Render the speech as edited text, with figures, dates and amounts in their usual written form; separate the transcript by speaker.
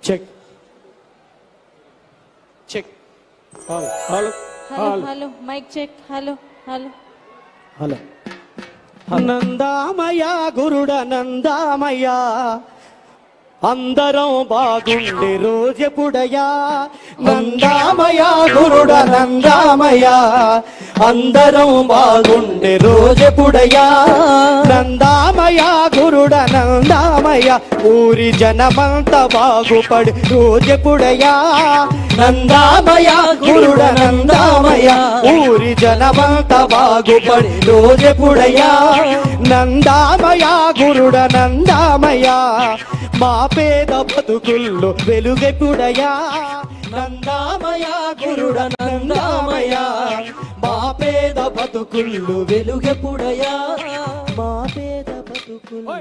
Speaker 1: check check hello hello
Speaker 2: hello hello mic check hello hello
Speaker 1: hello నందామయ గురుడ నందామయ అందరం బాగుండే రోజెప్పుడయా నందామయ గురుడ నందామయ అందరం బాగుండే రోజెప్పుడయా నందామయ గురుడ నందామయ ఊరి జనమంత బాగుపడి రోజెప్పుడయా నందామయ గురుడ నందామయ ఊరి జనమంత బాగుపడి రోజెప్పుడయా నందామయ గురుడ నందామయ మా పేద బతుకుల్లో వెలుగెప్పుడయా నందామయ గురుడ నందామయ మా పేద బతుకుల్లో వెలుగెప్పుడయా మా పేద బతుకుల్లో